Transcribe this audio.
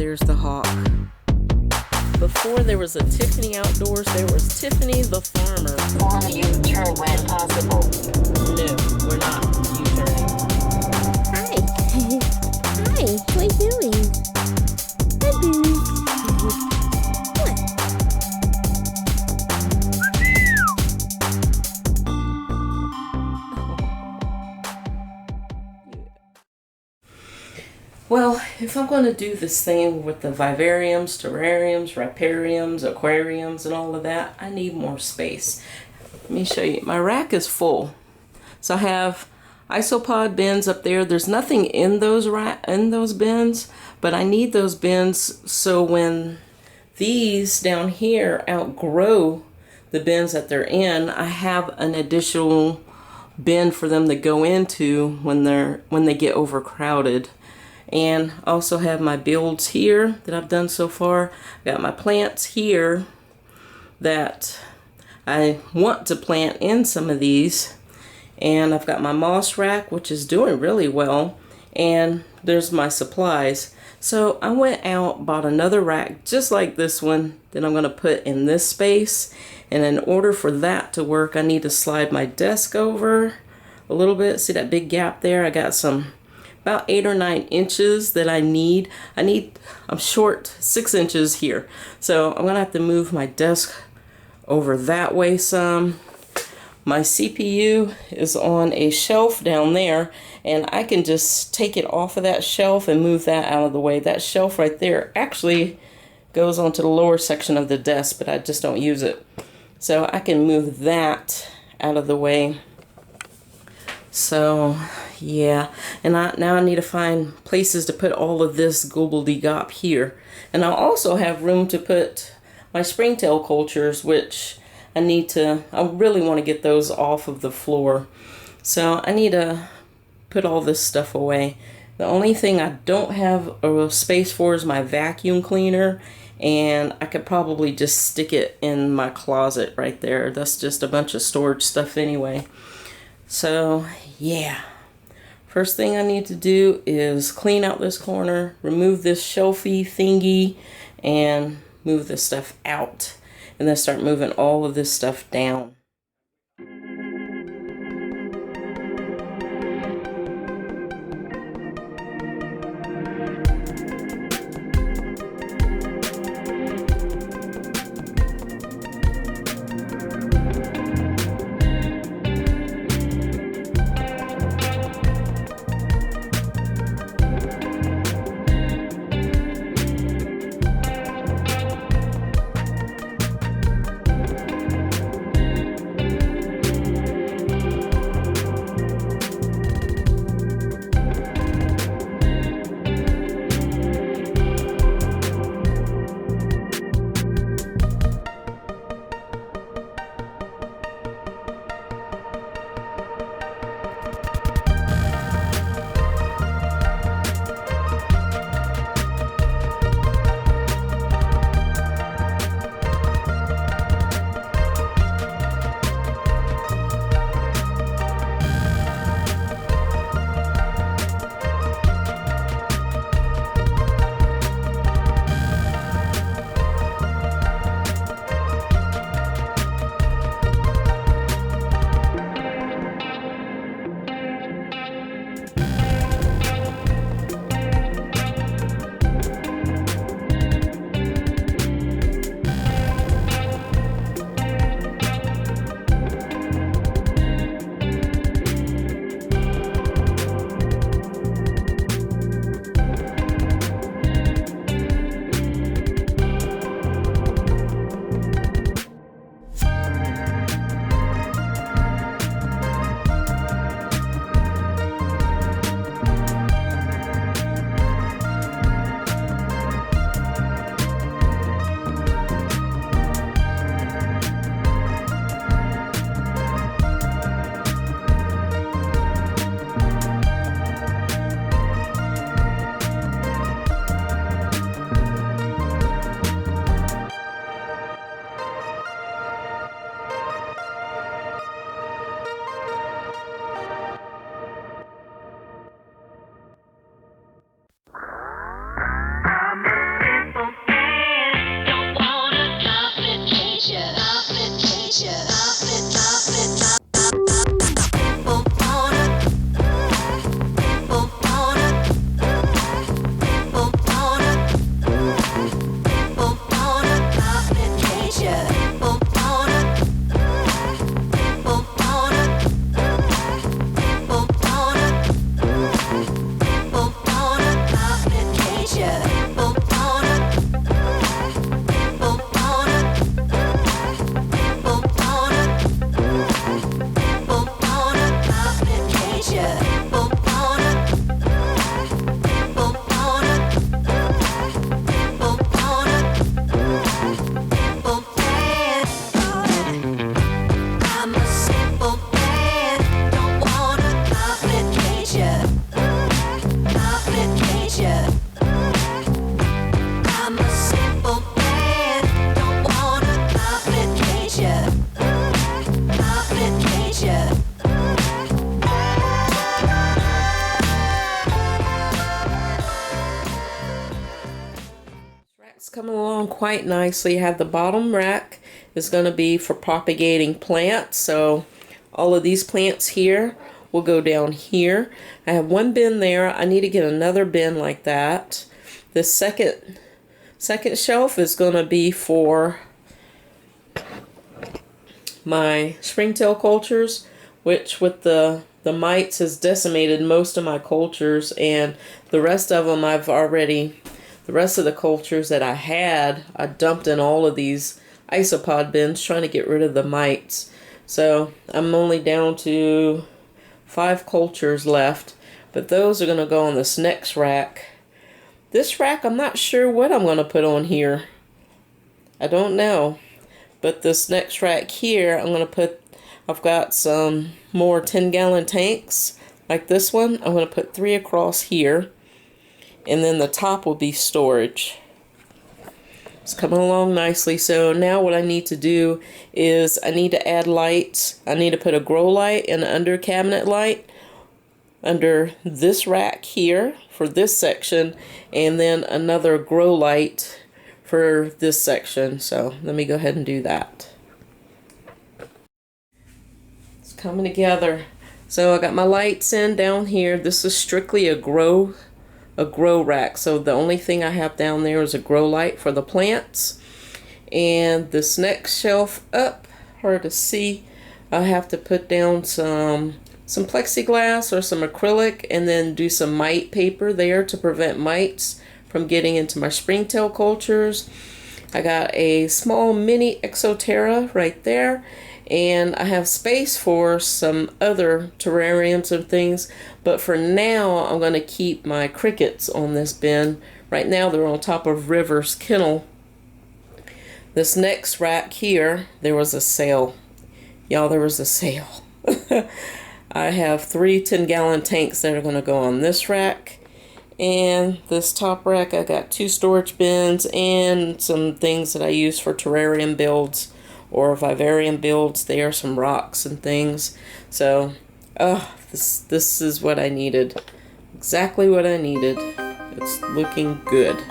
there's the hawk. Before there was a Tiffany outdoors, there was Tiffany the farmer. Follow U-turn when possible. No, we're not U-turning. Hi. Hi, what are you doing? Hi, Boo. What? Well, if I'm going to do this thing with the vivariums, terrariums, ripariums, aquariums, and all of that, I need more space. Let me show you. My rack is full. So I have isopod bins up there. There's nothing in those bins, but I need those bins so when these down here outgrow the bins that they're in, I have an additional bin for them to go into when they get overcrowded. And I also have my builds here that I've done so far. I got my plants here that I want to plant in some of these. And I've got my moss rack, which is doing really well. And there's my supplies. So I went out, bought another rack just like this one that I'm going to put in this space. And in order for that to work, I need to slide my desk over a little bit. See that big gap there? I got some about 8 or 9 inches that I need. I'm short 6 inches here. So I'm gonna have to move my desk over that way some. My CPU is on a shelf down there, and I can just take it off of that shelf and move that out of the way. That shelf right there actually goes onto the lower section of the desk, but I just don't use it. So I can move that out of the way. So yeah, and now I need to find places to put all of this gobbledygook here. And I'll also have room to put my springtail cultures, which I really want to get those off of the floor. So I need to put all this stuff away. The only thing I don't have a space for is my vacuum cleaner, and I could probably just stick it in my closet right there. That's just a bunch of storage stuff anyway. So yeah, first thing I need to do is clean out this corner, remove this shelfie thingy, and move this stuff out, and then start moving all of this stuff down. quite nicely. I have the bottom rack is going to be for propagating plants. So all of these plants here will go down here. I have one bin there. I need to get another bin like that. The second shelf is going to be for my springtail cultures, which with the mites has decimated most of my cultures, and the rest of them the rest of the cultures that I had, I dumped in all of these isopod bins trying to get rid of the mites. So I'm only down to 5 cultures left, but those are going to go on this next rack. This rack, I'm not sure what I'm going to put on here. I don't know. But this next rack here, I've got some more 10-gallon tanks like this one. I'm going to put 3 across here. And then the top will be storage. It's coming along nicely. So now what I need to do is I need to add lights. I need to put a grow light and an under cabinet light under this rack here for this section, and then another grow light for this section. So let me go ahead and do that. It's coming together. So I got my lights in down here. This is strictly a grow rack. So the only thing I have down there is a grow light for the plants. And this next shelf up, hard to see, I have to put down some plexiglass or some acrylic, and then do some mite paper there to prevent mites from getting into my springtail cultures. I got a small mini Exoterra right there, and I have space for some other terrariums and things, but for now I'm going to keep my crickets on this bin. Right now they're on top of River's kennel. This next rack here, there was a sale. Y'all, there was a sale. I have 3 10-gallon tanks that are going to go on this rack. And this top rack, I got 2 storage bins and some things that I use for terrarium builds or vivarium builds. There are some rocks and things. So, this is what I needed. Exactly what I needed. It's looking good.